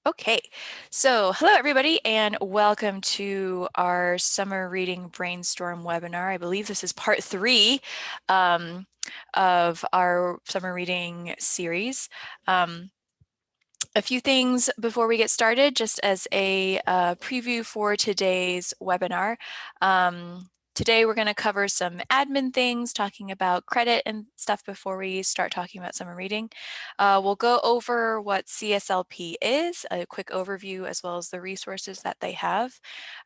Okay, so hello everybody and welcome to our summer reading brainstorm webinar. I believe this is part 3 of our summer reading series. A few things before we get started, just as a preview for today's webinar. Today we're going to cover some admin things, talking about credit and stuff before we start talking about summer reading. We'll go over what CSLP is, a quick overview, as well as the resources that they have.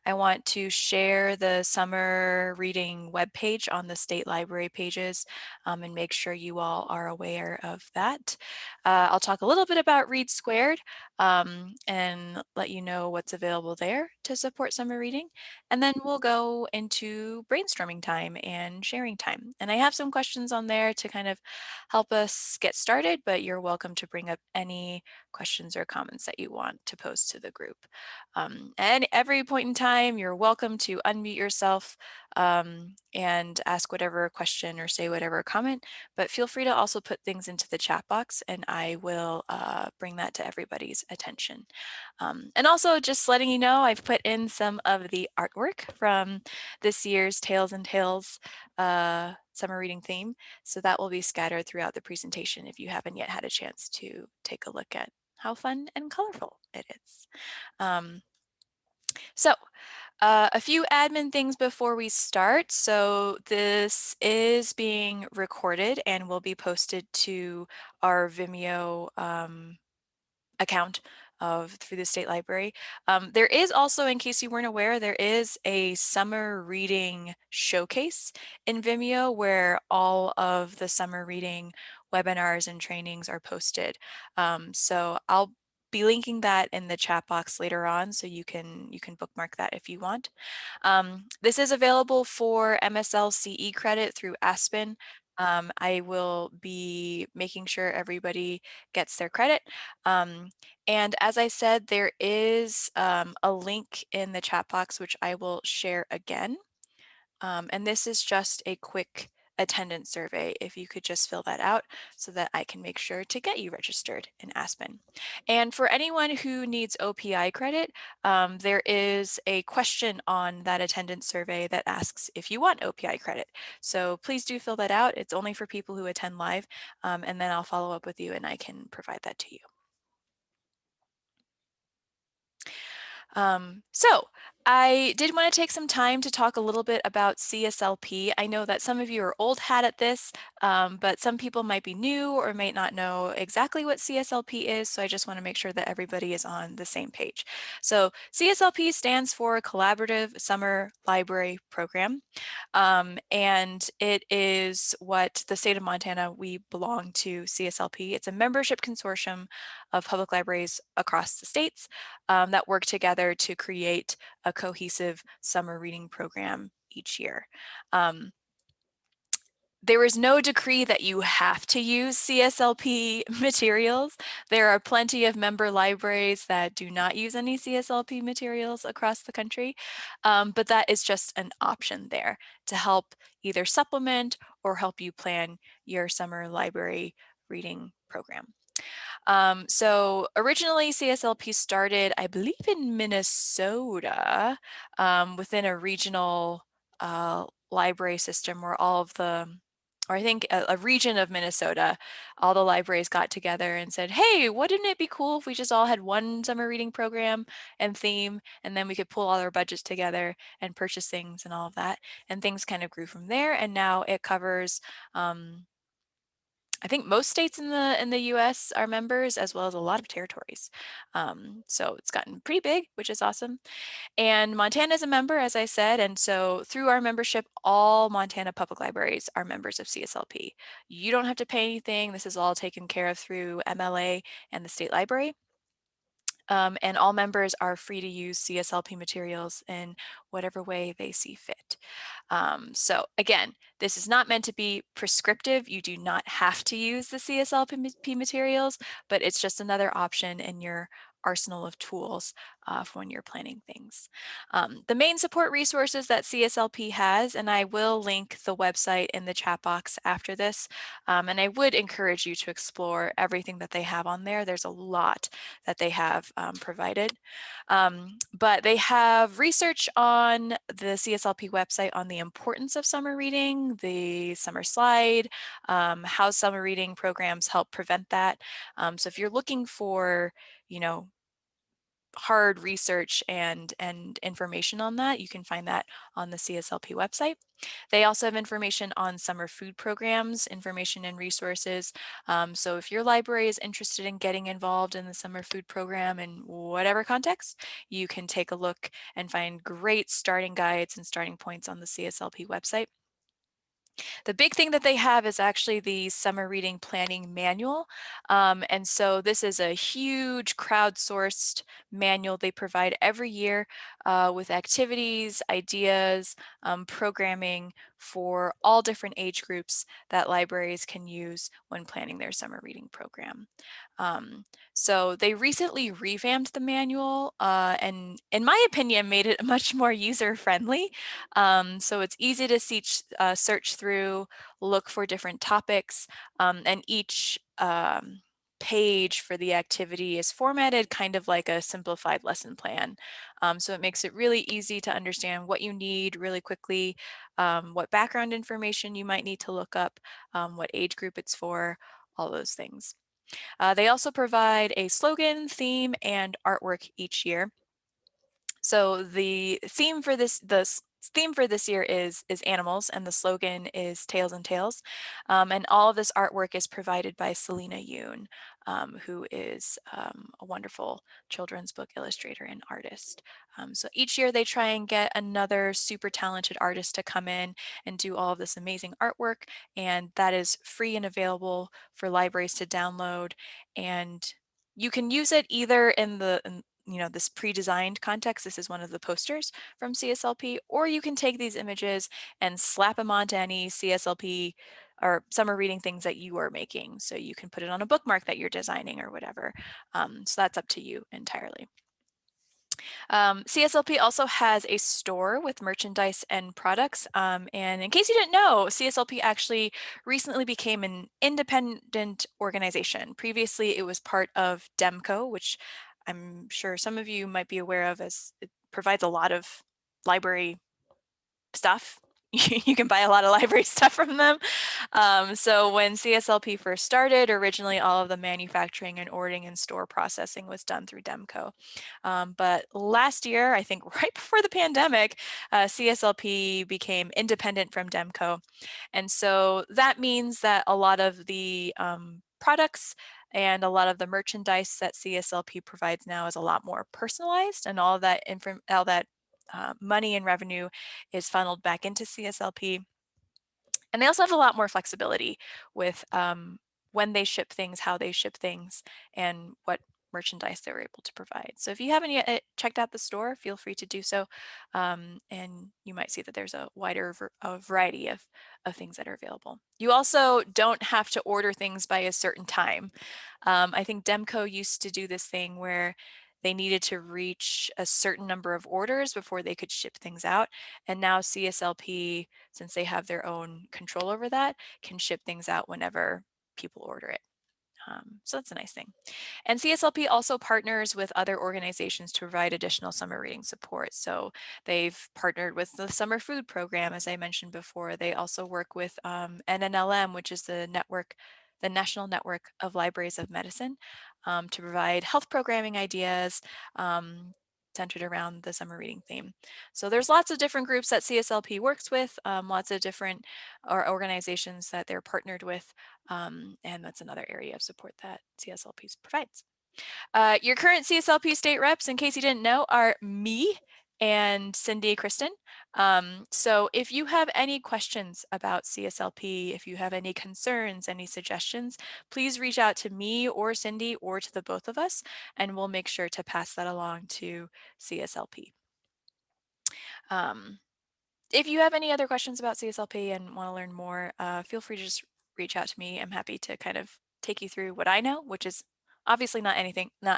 I want to share the summer reading webpage on the state library pages and make sure you all are aware of that. I'll talk a little bit about Read Squared and let you know what's available there to support summer reading. And then we'll go into brainstorming time and sharing time. And I have some questions on there to kind of help us get started, but you're welcome to bring up any questions or comments that you want to post to the group. And every point in time, you're welcome to unmute yourself and ask whatever question or say whatever comment, but feel free to also put things into the chat box and I will bring that to everybody's attention. And also just letting you know, I've put in some of the artwork from this year's Tales and Tales summer reading theme. So that will be scattered throughout the presentation if you haven't yet had a chance to take a look at how fun and colorful it is. A few admin things before we start. So this is being recorded and will be posted to our Vimeo account through the state library. There is also, in case you weren't aware, there is a summer reading showcase in Vimeo where all of the summer reading webinars and trainings are posted. So I'll be linking that in the chat box later on, so you can bookmark that if you want. This is available for MSL CE credit through Aspen. I will be making sure everybody gets their credit. And as I said, there is a link in the chat box, which I will share again. And this is just a quick attendance survey. If you could just fill that out so that I can make sure to get you registered in Aspen. And for anyone who needs OPI credit, there is a question on that attendance survey that asks if you want OPI credit. So please do fill that out. It's only for people who attend live, and then I'll follow up with you and I can provide that to you. So I did want to take some time to talk a little bit about CSLP. I know that some of you are old hat at this, but some people might be new or might not know exactly what CSLP is. So I just want to make sure that everybody is on the same page. So CSLP stands for Collaborative Summer Library Program. And it is what the state of Montana, we belong to CSLP. It's a membership consortium of public libraries across the states that work together to create a cohesive summer reading program each year. There is no decree that you have to use CSLP materials. There are plenty of member libraries that do not use any CSLP materials across the country, but that is just an option there to help either supplement or help you plan your summer library reading program. So originally CSLP started, I believe, in Minnesota within a regional library system where all of the, or I think a region of Minnesota, all the libraries got together and said, hey, wouldn't it be cool if we just all had one summer reading program and theme, and then we could pull all our budgets together and purchase things and all of that. And things kind of grew from there. And now it covers I think most states in the US are members, as well as a lot of territories. So it's gotten pretty big, which is awesome. And Montana is a member, as I said, and so through our membership, all Montana public libraries are members of CSLP. You don't have to pay anything. This is all taken care of through MLA and the state library. And all members are free to use CSLP materials in whatever way they see fit. So again, this is not meant to be prescriptive. You do not have to use the CSLP materials, but it's just another option in your arsenal of tools for when you're planning things. The main support resources that CSLP has, and I will link the website in the chat box after this, and I would encourage you to explore everything that they have on there. There's a lot that they have provided. But they have research on the CSLP website on the importance of summer reading, the summer slide, how summer reading programs help prevent that. So if you're looking for, hard research and information on that, you can find that on the CSLP website. They also have information on summer food programs, information and resources. So if your library is interested in getting involved in the summer food program in whatever context, you can take a look and find great starting guides and starting points on the CSLP website. The big thing that they have is actually the summer reading planning manual. And so this is a huge crowdsourced manual they provide every year with activities, ideas, programming for all different age groups that libraries can use when planning their summer reading program. So they recently revamped the manual and in my opinion made it much more user-friendly. So it's easy to search through, look for different topics, and each page for the activity is formatted kind of like a simplified lesson plan. So it makes it really easy to understand what you need really quickly, what background information you might need to look up, what age group it's for, all those things. They also provide a slogan, theme, and artwork each year. So the theme for this year is animals, and the slogan is Tails and Tales. And all of this artwork is provided by Selena Yoon, who is a wonderful children's book illustrator and artist. So each year they try and get another super talented artist to come in and do all of this amazing artwork, and that is free and available for libraries to download. And you can use it either in this pre-designed context. This is one of the posters from CSLP, or you can take these images and slap them onto any CSLP or summer reading things that you are making. So you can put it on a bookmark that you're designing or whatever. So that's up to you entirely. CSLP also has a store with merchandise and products. And in case you didn't know, CSLP actually recently became an independent organization. Previously, it was part of DEMCO, which I'm sure some of you might be aware of, as it provides a lot of library stuff. You can buy a lot of library stuff from them. So when CSLP first started, originally all of the manufacturing and ordering and store processing was done through DEMCO. But last year, I think right before the pandemic, CSLP became independent from DEMCO. And so that means that a lot of the products and a lot of the merchandise that CSLP provides now is a lot more personalized, and all that money and revenue is funneled back into CSLP. And they also have a lot more flexibility with when they ship things, how they ship things, and what merchandise they're able to provide. So if you haven't yet checked out the store, feel free to do so. And you might see that there's a a variety of things that are available. You also don't have to order things by a certain time. I think Demco used to do this thing where they needed to reach a certain number of orders before they could ship things out. And now CSLP, since they have their own control over that, can ship things out whenever people order it. So that's a nice thing. And CSLP also partners with other organizations to provide additional summer reading support. So they've partnered with the Summer Food Program, as I mentioned before. They also work with NNLM, which is the National Network of Libraries of Medicine, to provide health programming ideas centered around the summer reading theme. So there's lots of different groups that CSLP works with, lots of different organizations that they're partnered with, and that's another area of support that CSLP provides. Your current CSLP state reps, in case you didn't know, are me and Cindy Kristen. So if you have any questions about CSLP, if you have any concerns, any suggestions, please reach out to me or Cindy or to the both of us, and we'll make sure to pass that along to CSLP. If you have any other questions about CSLP and want to learn more, feel free to just reach out to me. I'm happy to kind of take you through what I know, which is Obviously not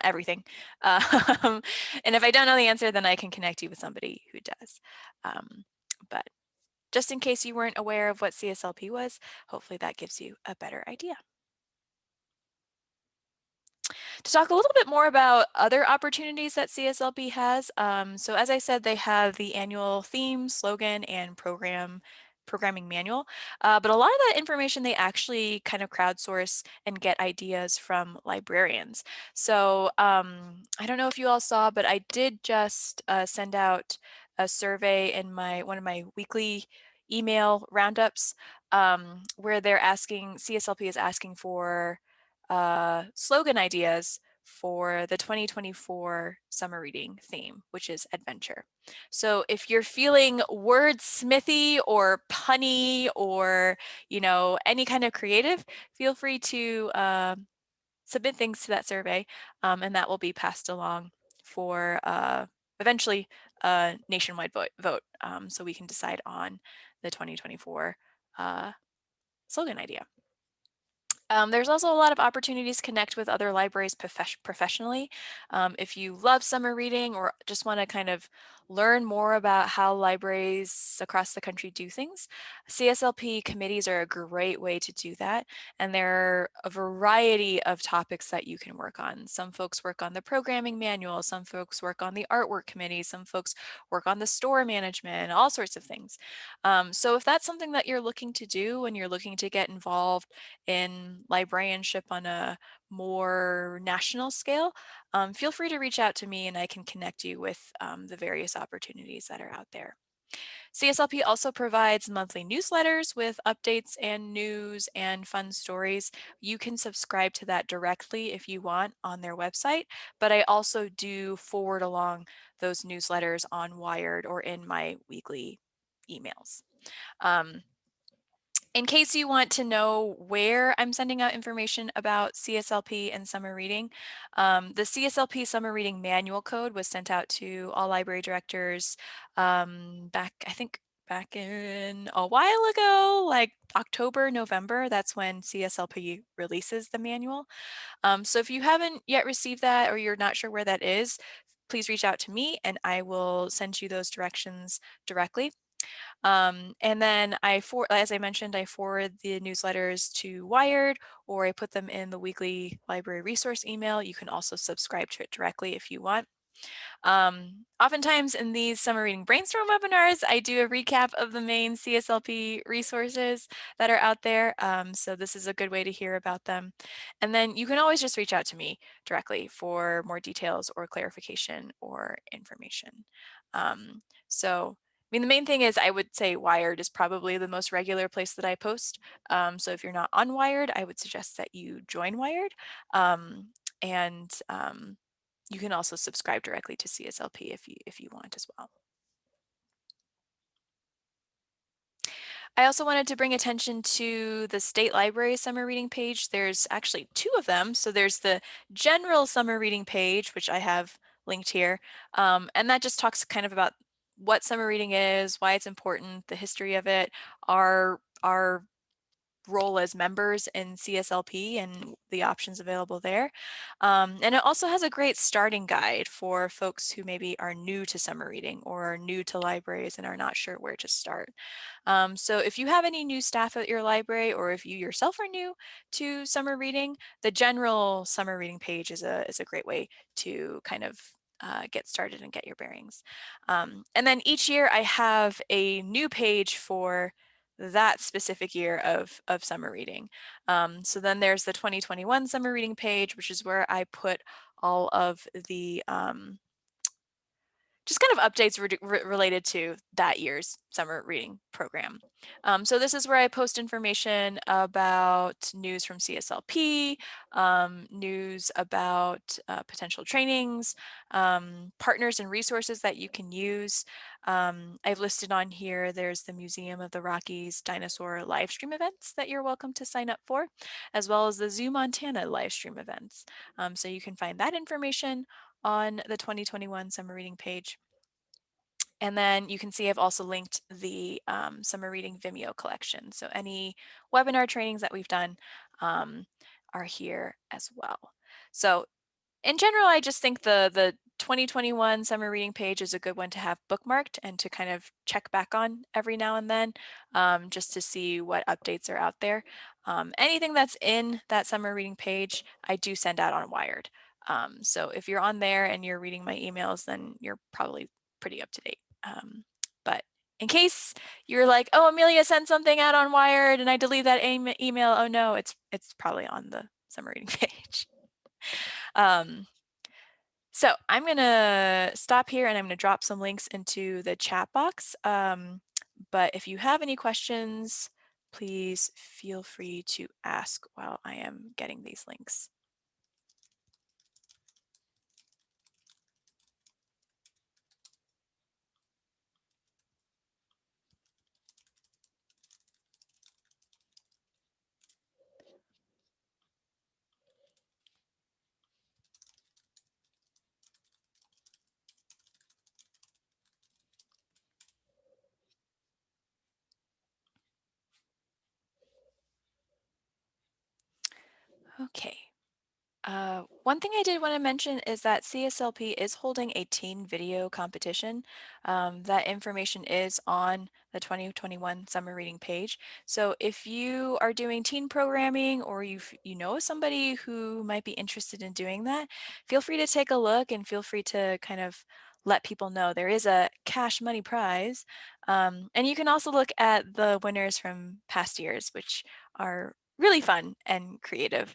everything. Um, and if I don't know the answer, then I can connect you with somebody who does. But just in case you weren't aware of what CSLP was, hopefully that gives you a better idea. To talk a little bit more about other opportunities that CSLP has, so as I said, they have the annual theme, slogan, and programming manual, but a lot of that information they actually kind of crowdsource and get ideas from librarians. So I don't know if you all saw, but I did just send out a survey in one of my weekly email roundups, where CSLP is asking for slogan ideas for the 2024 summer reading theme, which is adventure. So if you're feeling wordsmithy or punny or, any kind of creative, feel free to submit things to that survey, and that will be passed along for eventually a nationwide vote, so we can decide on the 2024 slogan idea. There's also a lot of opportunities to connect with other libraries professionally. If you love summer reading or just want to kind of learn more about how libraries across the country do things, CSLP committees are a great way to do that. And there are a variety of topics that you can work on. Some folks work on the programming manual, some folks work on the artwork committee, some folks work on the store management, all sorts of things. So if that's something that you're looking to do and you're looking to get involved in librarianship on a more national scale, feel free to reach out to me and I can connect you with the various opportunities that are out there. CSLP also provides monthly newsletters with updates and news and fun stories. You can subscribe to that directly if you want on their website, but I also do forward along those newsletters on Wired or in my weekly emails. In case you want to know where I'm sending out information about CSLP and summer reading, the CSLP summer reading manual code was sent out to all library directors back in a while ago, like October, November. That's when CSLP releases the manual. So if you haven't yet received that or you're not sure where that is, please reach out to me and I will send you those directions directly. And then as I mentioned, I forward the newsletters to Wired, or I put them in the weekly library resource email. You can also subscribe to it directly if you want. Oftentimes in these summer reading brainstorm webinars, I do a recap of the main CSLP resources that are out there. So this is a good way to hear about them. And then you can always just reach out to me directly for more details or clarification or information. So I mean, the main thing is I would say Wired is probably the most regular place that I post. So if you're not on Wired, I would suggest that you join Wired. And you can also subscribe directly to CSLP if you want as well. I also wanted to bring attention to the State Library Summer Reading page. There's actually two of them. So there's the general summer reading page, which I have linked here. And that just talks kind of about what summer reading is, why it's important, the history of it, our role as members in CSLP and the options available there. And it also has a great starting guide for folks who maybe are new to summer reading or are new to libraries and are not sure where to start. So if you have any new staff at your library or if you yourself are new to summer reading, the general summer reading page is a great way to kind of get started and get your bearings. And then each year I have a new page for that specific year of summer reading. So then there's the 2021 summer reading page, which is where I put all of the just kind of updates related to that year's summer reading program. So this is where I post information about news from CSLP, news about potential trainings, partners and resources that you can use. I've listed on here, there's the Museum of the Rockies dinosaur live stream events that you're welcome to sign up for, as well as the Zoo Montana live stream events. So you can find that information on the 2021 summer reading page. And then you can see I've also linked the summer reading Vimeo collection. So any webinar trainings that we've done are here as well. So in general, I just think the 2021 summer reading page is a good one to have bookmarked and to kind of check back on every now and then, just to see what updates are out there. Anything that's in that summer reading page, I do send out on Wired. So if you're on there and you're reading my emails, then you're probably pretty up to date. But in case you're like, oh, Amelia sent something out on Wired and I delete that email, oh no, it's probably on the summer reading page. So I'm going to stop here and I'm going to drop some links into the chat box. But if you have any questions, please feel free to ask while I am getting these links. Okay. One thing I did want to mention is that CSLP is holding a teen video competition. That information is on the 2021 summer reading page. So if you are doing teen programming or you know somebody who might be interested in doing that, feel free to take a look and feel free to kind of let people know there is a cash money prize. And you can also look at the winners from past years, which are really fun and creative.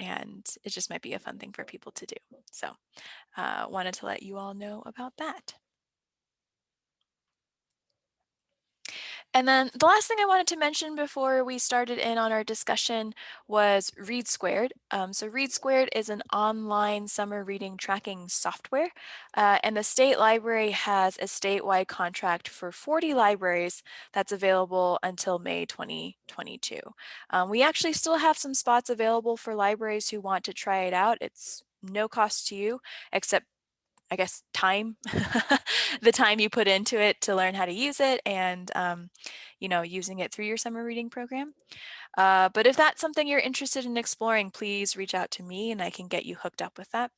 And it just might be a fun thing for people to do. So wanted to let you all know about that. And then the last thing I wanted to mention before we started in on our discussion was Read Squared. So Read Squared is an online summer reading tracking software, and the state library has a statewide contract for 40 libraries that's available until May 2022. We actually still have some spots available for libraries who want to try it out. It's no cost to you, except I guess time, the time you put into it to learn how to use it and, using it through your summer reading program. But if that's something you're interested in exploring, please reach out to me and I can get you hooked up with that.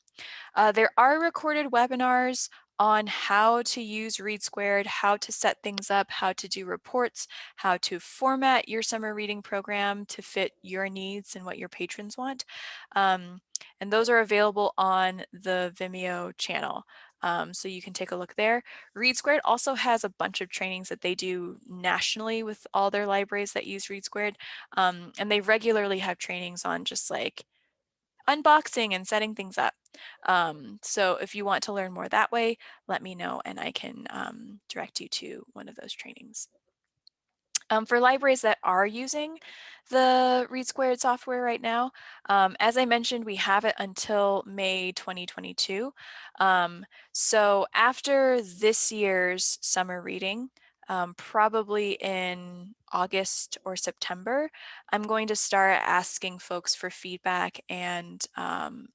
There are recorded webinars on how to use Read Squared, how to set things up, how to do reports, how to format your summer reading program to fit your needs and what your patrons want. And those are available on the Vimeo channel. So you can take a look there. Read Squared also has a bunch of trainings that they do nationally with all their libraries that use Read Squared. And they regularly have trainings on just like unboxing and setting things up. So if you want to learn more that way, let me know and I can direct you to one of those trainings. For libraries that are using the Read Squared software right now, as I mentioned, we have it until May 2022. So after this year's summer reading, probably in August or September, I'm going to start asking folks for feedback and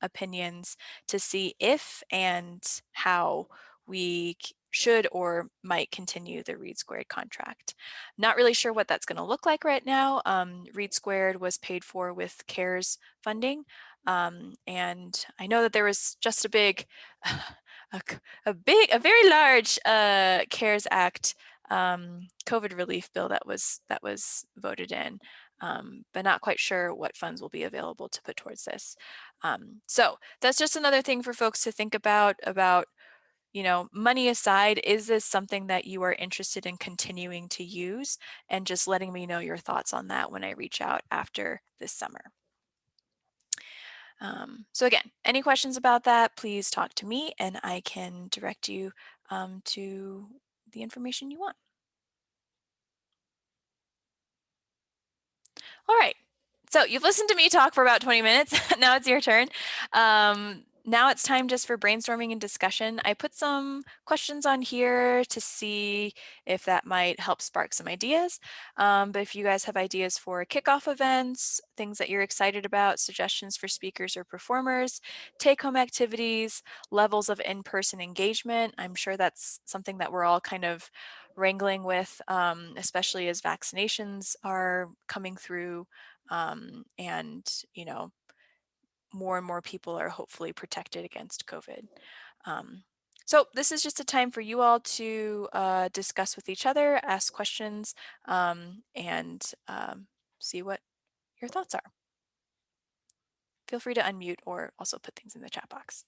opinions to see if and how we should or might continue the Read Squared contract. Not really sure what that's going to look like right now. Read Squared was paid for with CARES funding. And I know that there was just a big, a very large CARES Act COVID relief bill that was voted in, but not quite sure what funds will be available to put towards this. So that's just another thing for folks to think about money aside, is this something that you are interested in continuing to use? And just letting me know your thoughts on that when I reach out after this summer. So again, any questions about that, please talk to me and I can direct you to the information you want. All right. So you've listened to me talk for about 20 minutes. Now it's your turn. Now it's time just for brainstorming and discussion. I put some questions on here to see if that might help spark some ideas. But if you guys have ideas for kickoff events, things that you're excited about, suggestions for speakers or performers, take-home activities, levels of in-person engagement, I'm sure that's something that we're all kind of wrangling with, especially as vaccinations are coming through and more and more people are hopefully protected against COVID. So this is just a time for you all to discuss with each other, ask questions, and see what your thoughts are. Feel free to unmute or also put things in the chat box.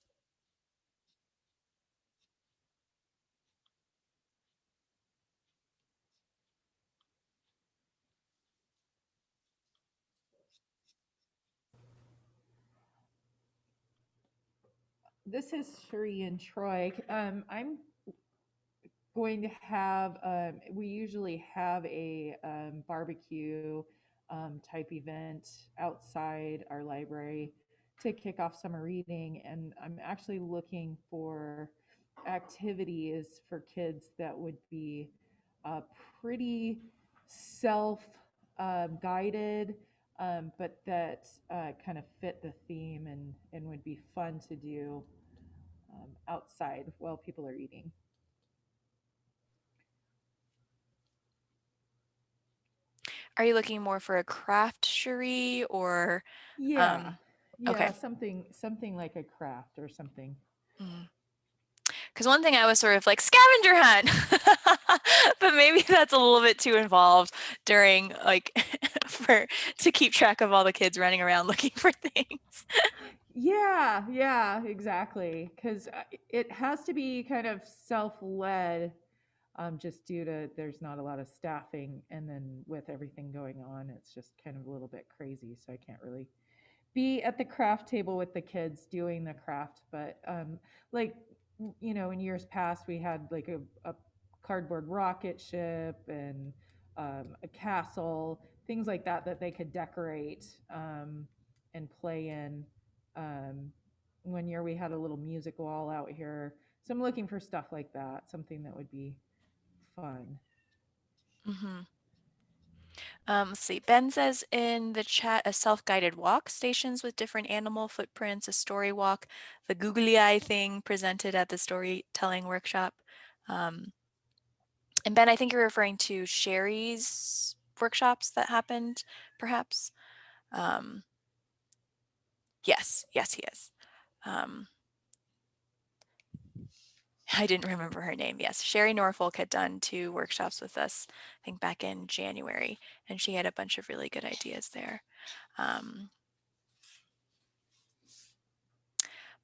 This is Sheree and Troy. I'm going to have, we usually have a barbecue type event outside our library to kick off summer reading. And I'm actually looking for activities for kids that would be pretty self guided, but that kind of fit the theme and would be fun to do outside while people are eating. Are you looking more for a craft, Cherie, or Yeah. okay? Yeah, something like a craft or something. Because one thing I was sort of like scavenger hunt, but maybe that's a little bit too involved during like to keep track of all the kids running around looking for things. Yeah, exactly. Because it has to be kind of self-led, just due to there's not a lot of staffing, and then with everything going on, it's just kind of a little bit crazy. So I can't really be at the craft table with the kids doing the craft. But like in years past, we had like a cardboard rocket ship and a castle, things like that that they could decorate and play in. um, One year we had a little music wall out here, so I'm looking for stuff like that, something that would be fun. Mm-hmm. Let's see. Ben says in the chat a self-guided walk, stations with different animal footprints, a story walk, the googly eye thing presented at the storytelling workshop. Um, and Ben, I think you're referring to Sherry's workshops that happened, perhaps. Um, yes, he is. Um, I didn't remember her name. Yes, Sherry Norfolk had done 2 workshops with us, I think back in January, and she had a bunch of really good ideas there. Um,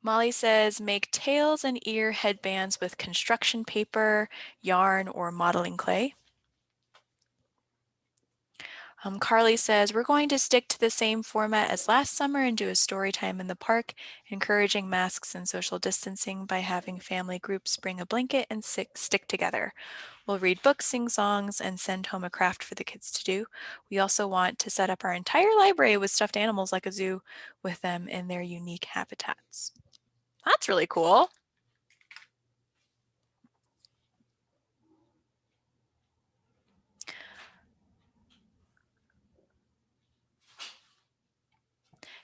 Molly says, make tails and ear headbands with construction paper, yarn, or modeling clay. Carly says, we're going to stick to the same format as last summer and do a story time in the park, encouraging masks and social distancing by having family groups bring a blanket and stick together. We'll read books, sing songs, and send home a craft for the kids to do. We also want to set up our entire library with stuffed animals like a zoo with them in their unique habitats. That's really cool.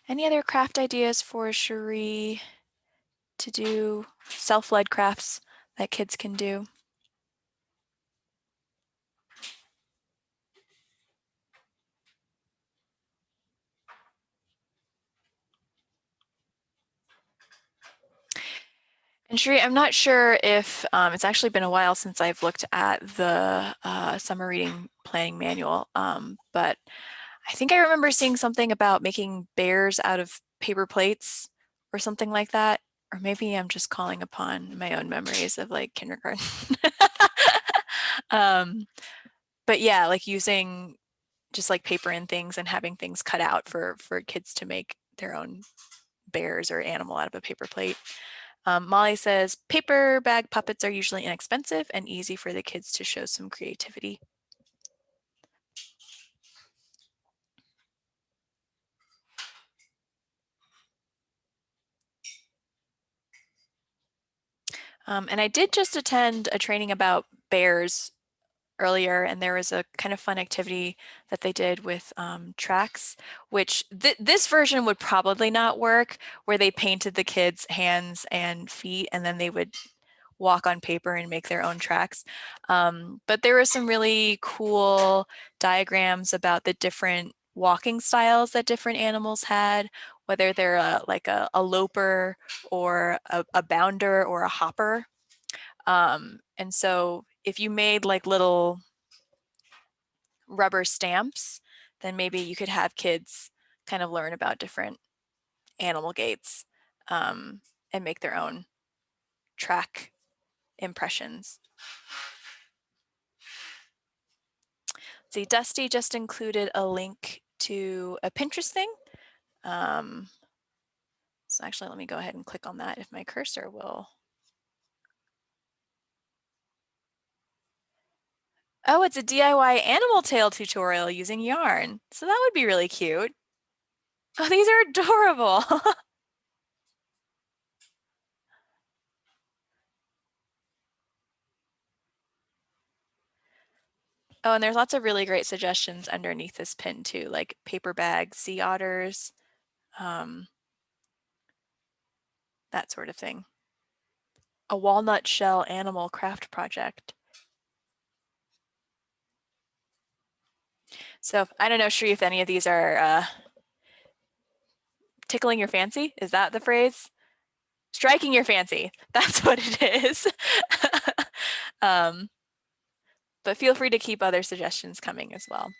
Any other craft ideas for Cherie to do? Self-led crafts that kids can do? And Cherie, I'm not sure if it's actually been a while since I've looked at the summer reading planning manual, but I think I remember seeing something about making bears out of paper plates or something like that. Or maybe I'm just calling upon my own memories of like kindergarten. um, but yeah, like using just like paper and things and having things cut out for kids to make their own bears or animal out of a paper plate. Molly says paper bag puppets are usually inexpensive and easy for the kids to show some creativity. And I did just attend a training about bears earlier, and there was a kind of fun activity that they did with tracks, which this version would probably not work, where they painted the kids' hands and feet, and then they would walk on paper and make their own tracks. But there were some really cool diagrams about the different walking styles that different animals had, whether they're like a loper or a bounder or a hopper. And so if you made like little rubber stamps, then maybe you could have kids kind of learn about different animal gaits, and make their own track impressions. See, Dusty just included a link to a Pinterest thing. So actually, let me go ahead and click on that if my cursor will. Oh, it's a DIY animal tail tutorial using yarn. So that would be really cute. Oh, these are adorable. Oh, and there's lots of really great suggestions underneath this pin too, like paper bags, sea otters, that sort of thing. A walnut shell animal craft project. So I don't know, Sri, if any of these are tickling your fancy. Is that the phrase? Striking your fancy. That's what it is. But feel free to keep other suggestions coming as well.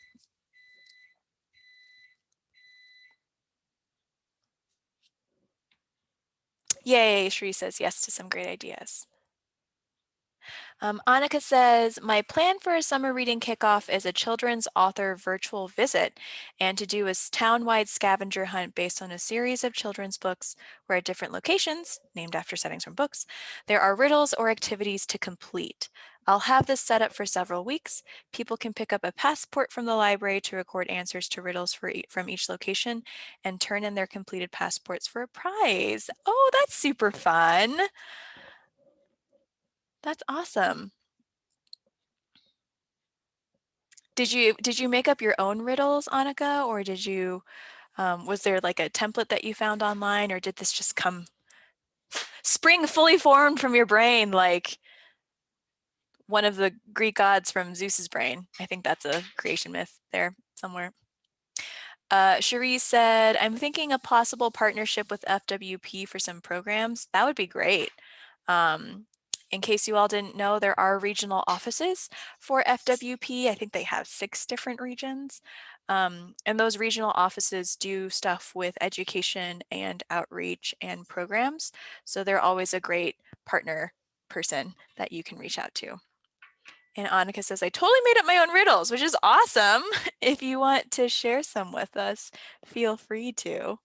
Yay, Shri says yes to some great ideas. Annika says, my plan for a summer reading kickoff is a children's author virtual visit and to do a town-wide scavenger hunt based on a series of children's books where at different locations, named after settings from books, there are riddles or activities to complete. I'll have this set up for several weeks. People can pick up a passport from the library to record answers to riddles from each location and turn in their completed passports for a prize. Oh, that's super fun. That's awesome. Did you make up your own riddles, Annika, or did you was there like a template that you found online, or did this just come spring fully formed from your brain like one of the Greek gods from Zeus's brain? I think that's a creation myth there somewhere. Cherie said, I'm thinking a possible partnership with FWP for some programs. That would be great. Um, in case you all didn't know, there are regional offices for FWP. I think they have 6 different regions. And those regional offices do stuff with education and outreach and programs. So they're always a great partner person that you can reach out to. And Annika says, I totally made up my own riddles, which is awesome. If you want to share some with us, feel free to.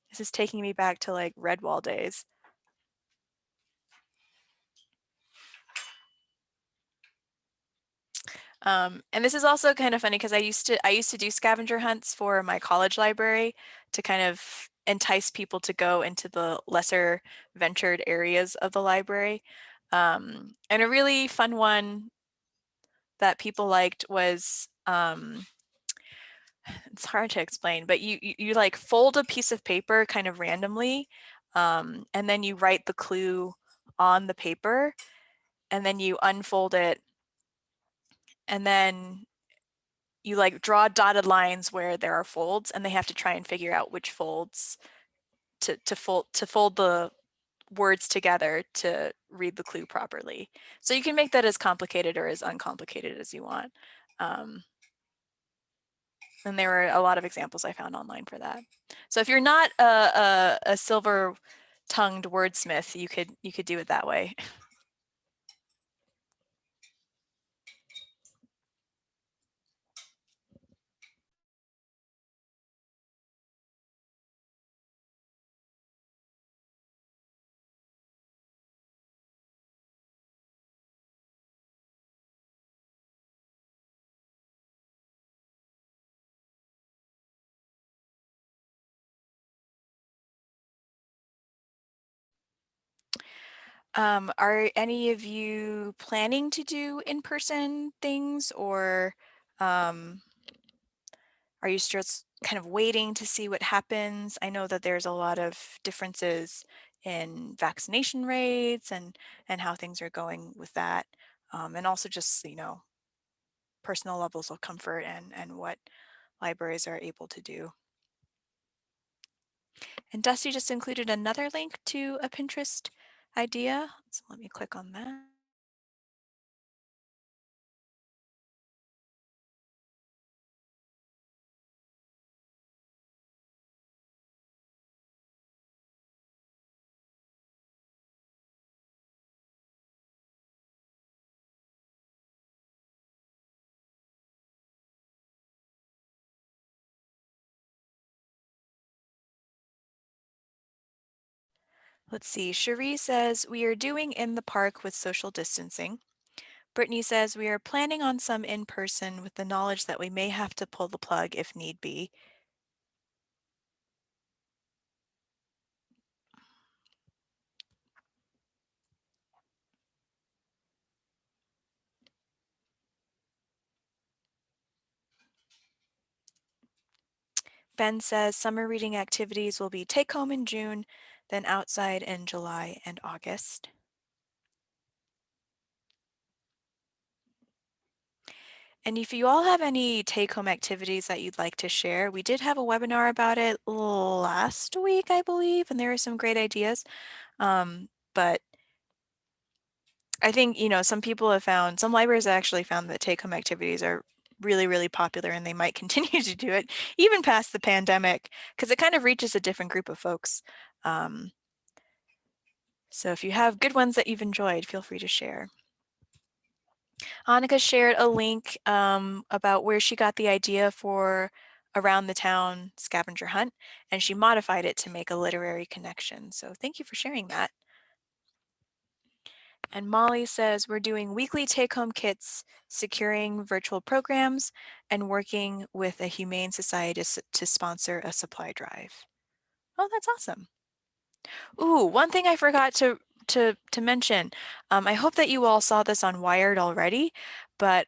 This is taking me back to like Redwall days. And this is also kind of funny because I used to do scavenger hunts for my college library to kind of entice people to go into the lesser ventured areas of the library. And a really fun one that people liked was it's hard to explain, but you like fold a piece of paper kind of randomly, and then you write the clue on the paper, and then you unfold it, and then you like draw dotted lines where there are folds, and they have to try and figure out which folds to fold the words together to read the clue properly. So you can make that as complicated or as uncomplicated as you want. Um, And there were a lot of examples I found online for that. So if you're not a silver-tongued wordsmith, you could do it that way. Are any of you planning to do in-person things, or um, are you just kind of waiting to see what happens? I know that there's a lot of differences in vaccination rates and how things are going with that, and also just personal levels of comfort and what libraries are able to do. And Dusty just included another link to a Pinterest idea. So let me click on that. Let's see. Cherie says, we are doing in the park with social distancing. Brittany says, we are planning on some in person with the knowledge that we may have to pull the plug if need be. Ben says, summer reading activities will be take home in June, then outside in July and August. And if you all have any take-home activities that you'd like to share, we did have a webinar about it last week, I believe, and there are some great ideas. But I think, some people have found, some libraries actually found that take-home activities are really, really popular, and they might continue to do it even past the pandemic, because it kind of reaches a different group of folks. So if you have good ones that you've enjoyed, feel free to share. Annika shared a link about where she got the idea for Around the Town Scavenger Hunt, and she modified it to make a literary connection. So thank you for sharing that. And Molly says, we're doing weekly take-home kits, securing virtual programs, and working with a humane society to sponsor a supply drive. Oh, that's awesome. Ooh, one thing I forgot to mention. I hope that you all saw this on Wired already, but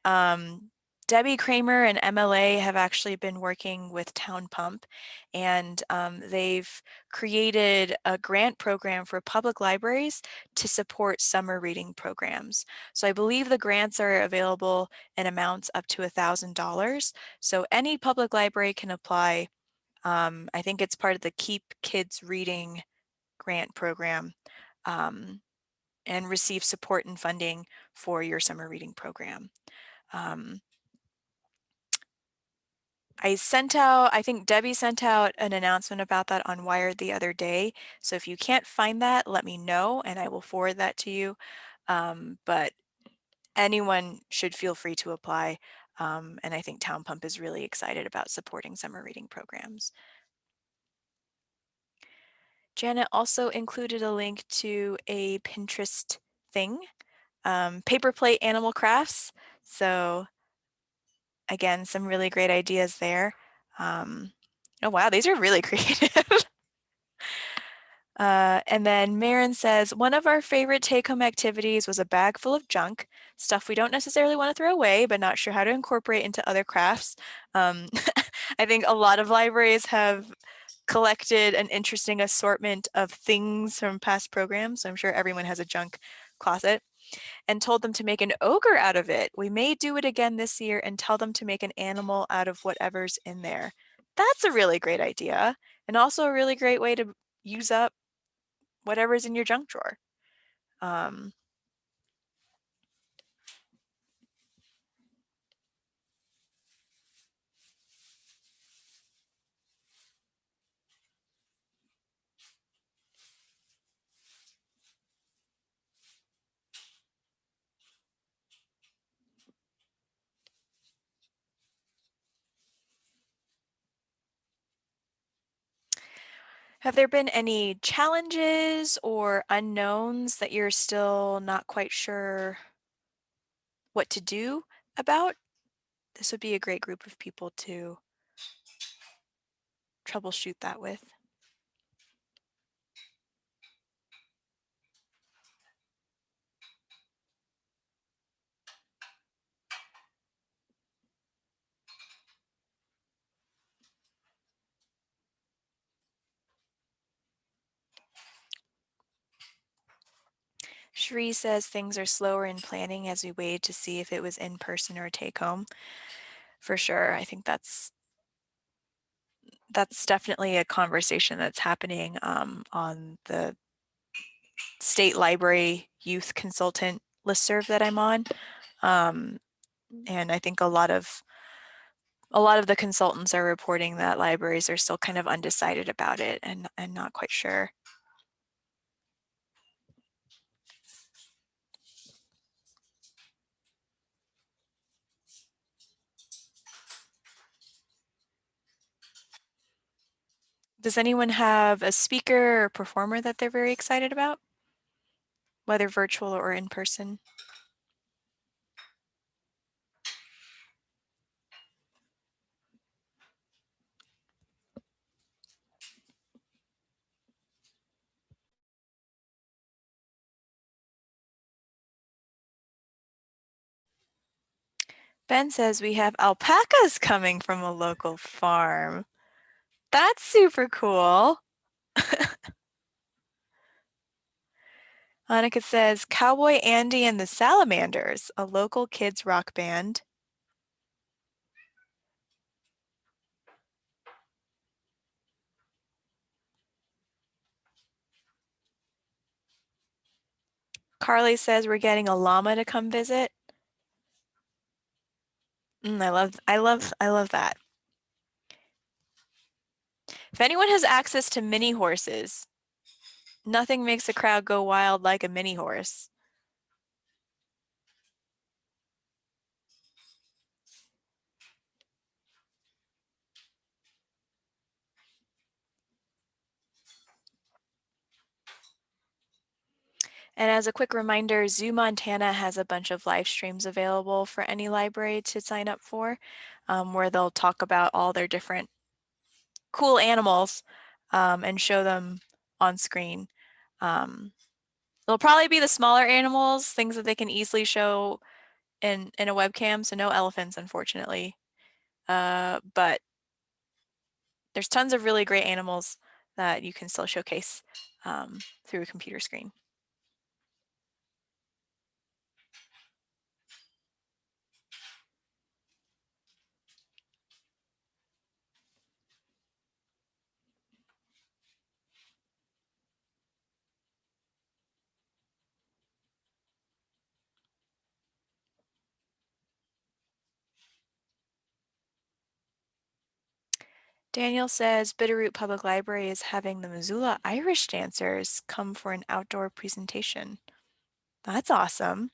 Debbie Kramer and MLA have actually been working with Town Pump, and they've created a grant program for public libraries to support summer reading programs. So I believe the grants are available in amounts up to $1,000. So any public library can apply. I think it's part of the Keep Kids Reading grant program, and receive support and funding for your summer reading program. I think Debbie sent out an announcement about that on Wired the other day. So if you can't find that, let me know and I will forward that to you. But anyone should feel free to apply. And I think Town Pump is really excited about supporting summer reading programs. Janet also included a link to a Pinterest thing, paper plate animal crafts. So again, some really great ideas there. Oh wow, these are really creative. And then Marin says, one of our favorite take-home activities was a bag full of junk, stuff we don't necessarily want to throw away, but not sure how to incorporate into other crafts. I think a lot of libraries have collected an interesting assortment of things from past programs. So I'm sure everyone has a junk closet, and told them to make an ogre out of it. We may do it again this year and tell them to make an animal out of whatever's in there. That's a really great idea, and also a really great way to use up whatever's in your junk drawer. Um, have there been any challenges or unknowns that you're still not quite sure what to do about? This would be a great group of people to troubleshoot that with. Cherie says things are slower in planning as we wait to see if it was in person or take home. For sure, I think that's that's definitely a conversation that's happening on the state library youth consultant listserv that I'm on. Um, and I think a lot of the consultants are reporting that libraries are still kind of undecided about it and not quite sure. Does anyone have a speaker or performer that they're very excited about, whether virtual or in person? Ben says we have alpacas coming from a local farm. That's super cool. Annika says Cowboy Andy and the Salamanders, a local kids rock band. Carly says we're getting a llama to come visit. I love that. If anyone has access to mini horses, nothing makes a crowd go wild like a mini horse. And as a quick reminder, Zoo Montana has a bunch of live streams available for any library to sign up for, where they'll talk about all their different cool animals and show them on screen. They'll probably be the smaller animals, things that they can easily show in a webcam, so no elephants, unfortunately. But there's tons of really great animals that you can still showcase through a computer screen. Daniel says Bitterroot Public Library is having the Missoula Irish dancers come for an outdoor presentation. That's awesome.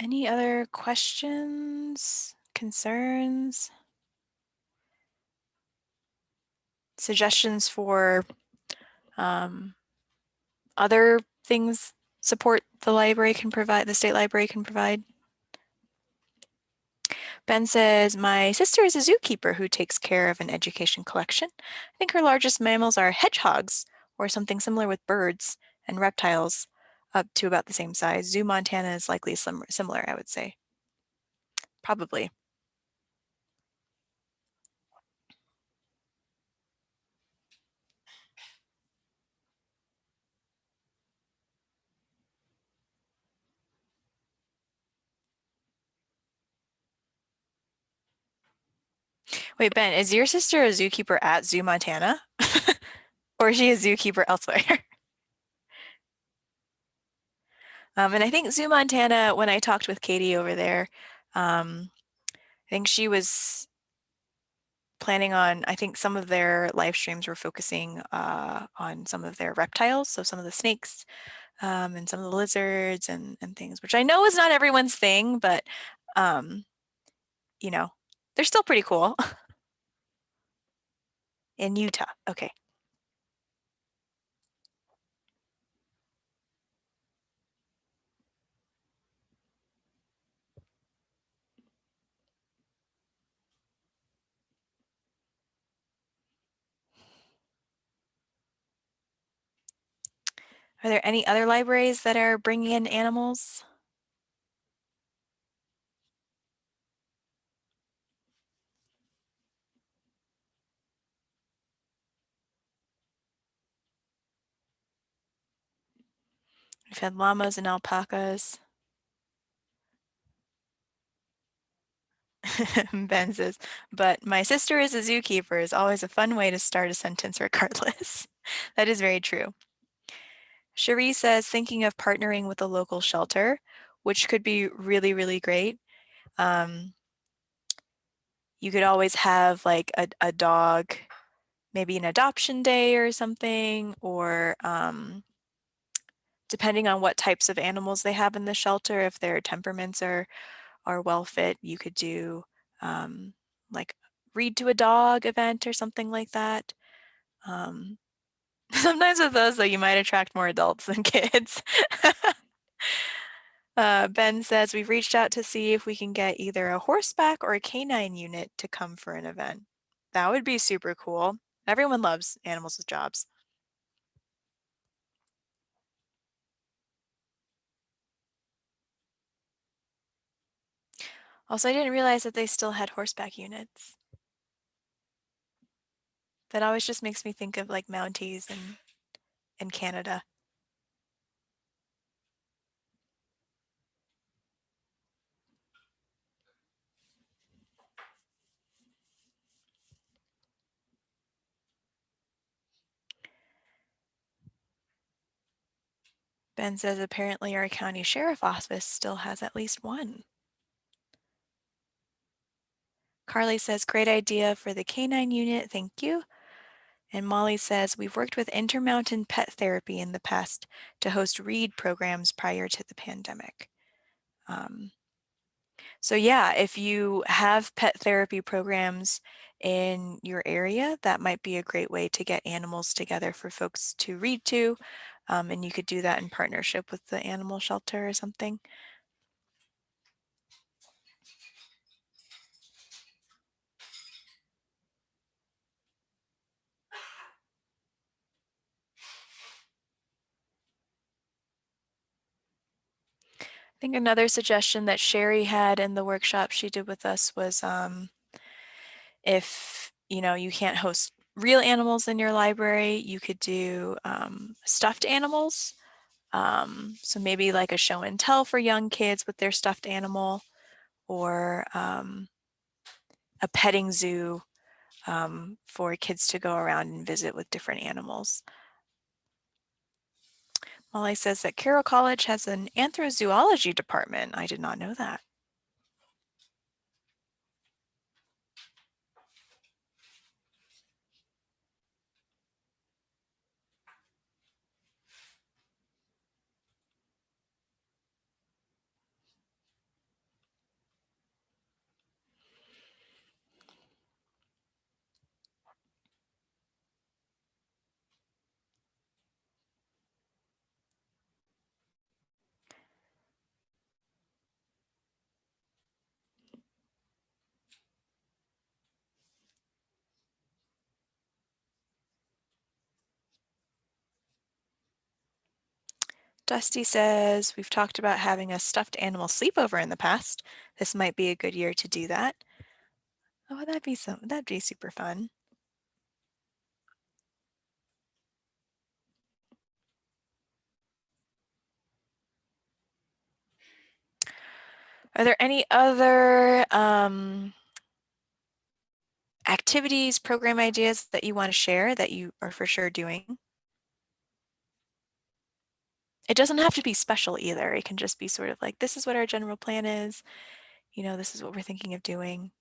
Any other questions, concerns, suggestions for other things support the library can provide, the state library can provide? Ben says, my sister is a zookeeper who takes care of an education collection. I think her largest mammals are hedgehogs or something similar with birds and reptiles up to about the same size. Zoo Montana is likely similar, I would say. Probably. Wait, Ben, is your sister a zookeeper at Zoo Montana? Or is she a zookeeper elsewhere? And I think Zoo Montana, when I talked with Katie over there, I think she was planning on, I think some of their live streams were focusing on some of their reptiles, so some of the snakes and some of the lizards and things, which I know is not everyone's thing, but um, you know, they're still pretty cool. In Utah. Okay. Are there any other libraries that are bringing in animals? We've had llamas and alpacas. Ben says, but my sister is a zookeeper is always a fun way to start a sentence regardless. That is very true. Cherie says, thinking of partnering with a local shelter, which could be really, really great. Um, you could always have like a dog, maybe an adoption day or something, or depending on what types of animals they have in the shelter, if their temperaments are well fit, you could do um, like read to a dog event or something like that. Um, sometimes with those, though, you might attract more adults than kids. Ben says, we've reached out to see if we can get either a horseback or a canine unit to come for an event. That would be super cool. Everyone loves animals with jobs. Also, I didn't realize that they still had horseback units. That always just makes me think of like Mounties in Canada. Ben says apparently our county sheriff office still has at least one. Carly says, great idea for the canine unit, thank you. And Molly says, we've worked with Intermountain Pet Therapy in the past to host read programs prior to the pandemic. Um, so yeah, if you have pet therapy programs in your area, that might be a great way to get animals together for folks to read to. And you could do that in partnership with the animal shelter or something. I think another suggestion that Sherry had in the workshop she did with us was if you can't host real animals in your library, you could do stuffed animals. So maybe like a show and tell for young kids with their stuffed animal, or a petting zoo for kids to go around and visit with different animals. Molly says that Carroll College has an anthrozoology department. I did not know that. Dusty says, we've talked about having a stuffed animal sleepover in the past. This might be a good year to do that. Oh, that'd be super fun. Are there any other activities, program ideas that you want to share that you are for sure doing? It doesn't have to be special either. It can just be sort of like, this is what our general plan is. This is what we're thinking of doing.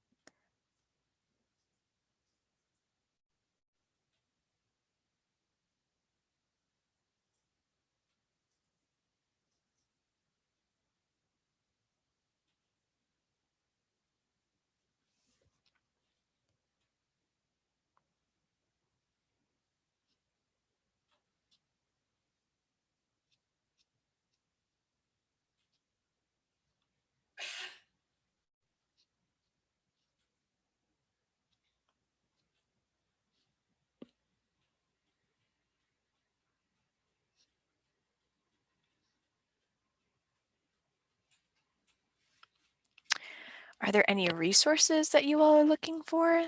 Are there any resources that you all are looking for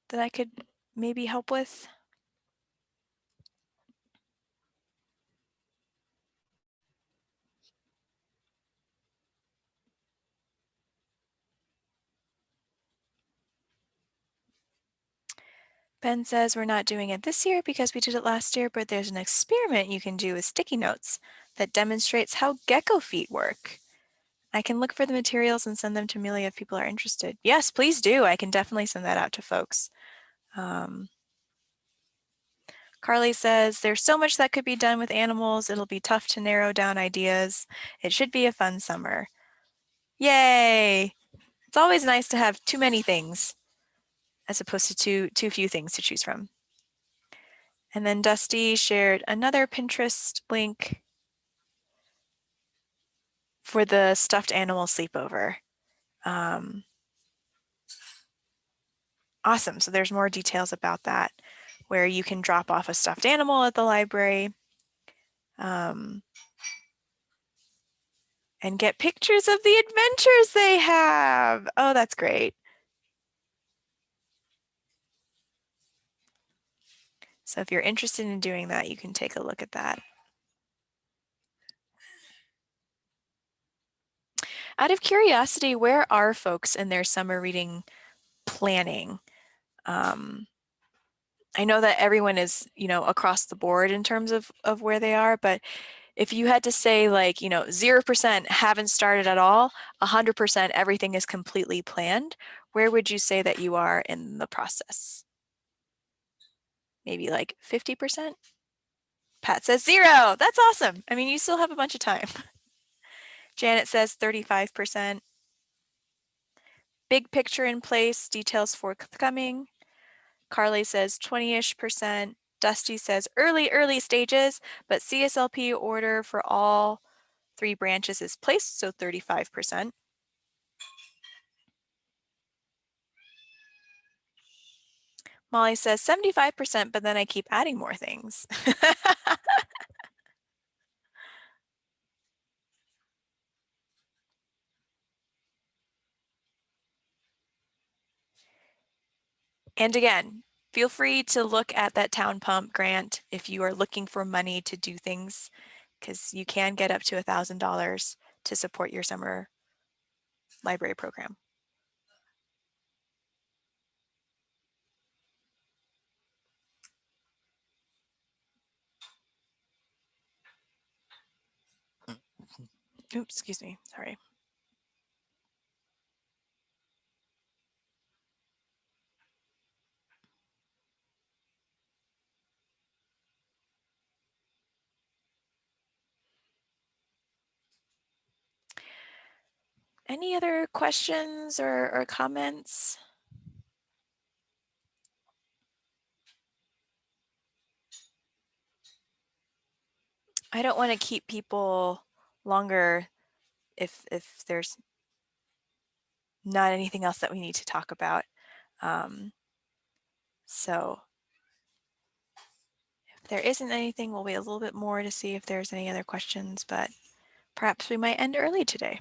that I could maybe help with? Ben says we're not doing it this year because we did it last year, but there's an experiment you can do with sticky notes that demonstrates how gecko feet work. I can look for the materials and send them to Amelia if people are interested. Yes, please do. I can definitely send that out to folks. Carly says there's so much that could be done with animals. It'll be tough to narrow down ideas. It should be a fun summer. Yay! It's always nice to have too many things as opposed to too few things to choose from. And then Dusty shared another Pinterest link for the stuffed animal sleepover. Awesome. So there's more details about that, where you can drop off a stuffed animal at the library and get pictures of the adventures they have. Oh, that's great. So if you're interested in doing that, you can take a look at that. Out of curiosity, where are folks in their summer reading planning? I know that everyone is, across the board in terms of where they are, but if you had to say like, 0% haven't started at all, 100% everything is completely planned, where would you say that you are in the process? Maybe like 50%? Pat says 0. That's awesome. I mean, you still have a bunch of time. Janet says 35%. Big picture in place, details forthcoming. Carly says 20-ish%. Dusty says early stages, but CSLP order for all 3 branches is placed, so 35%. Molly says 75%, but then I keep adding more things. And again, feel free to look at that Town Pump grant if you are looking for money to do things, because you can get up to $1,000 to support your summer library program. Oops, excuse me, sorry. Any other questions or comments? I don't want to keep people longer if there's not anything else that we need to talk about. So if there isn't anything, we'll wait a little bit more to see if there's any other questions, but perhaps we might end early today.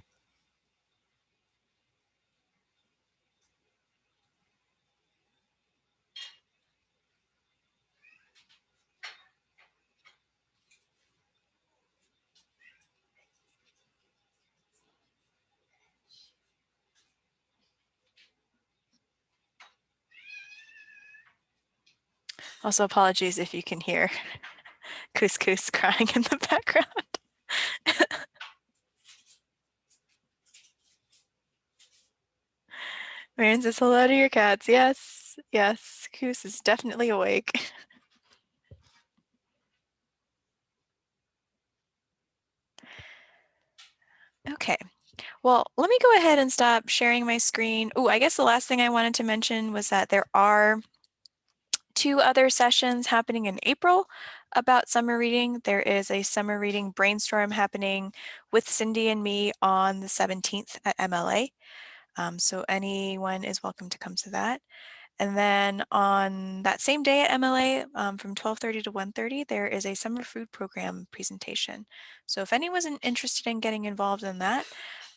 Also, apologies if you can hear Couscous crying in the background. Marion says hello to your cats. Yes, yes, Coos is definitely awake. Okay, well, let me go ahead and stop sharing my screen. Oh, I guess the last thing I wanted to mention was that there are 2 other sessions happening in April about summer reading. There is a summer reading brainstorm happening with Cindy and me on the 17th at MLA. So anyone is welcome to come to that. And then on that same day at MLA, from 12:30 to 1:30, there is a summer food program presentation. So if anyone's interested in getting involved in that,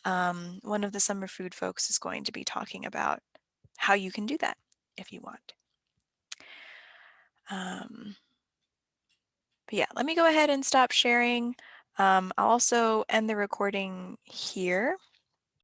one of the summer food folks is going to be talking about how you can do that if you want. But yeah, let me go ahead and stop sharing. I'll also end the recording here.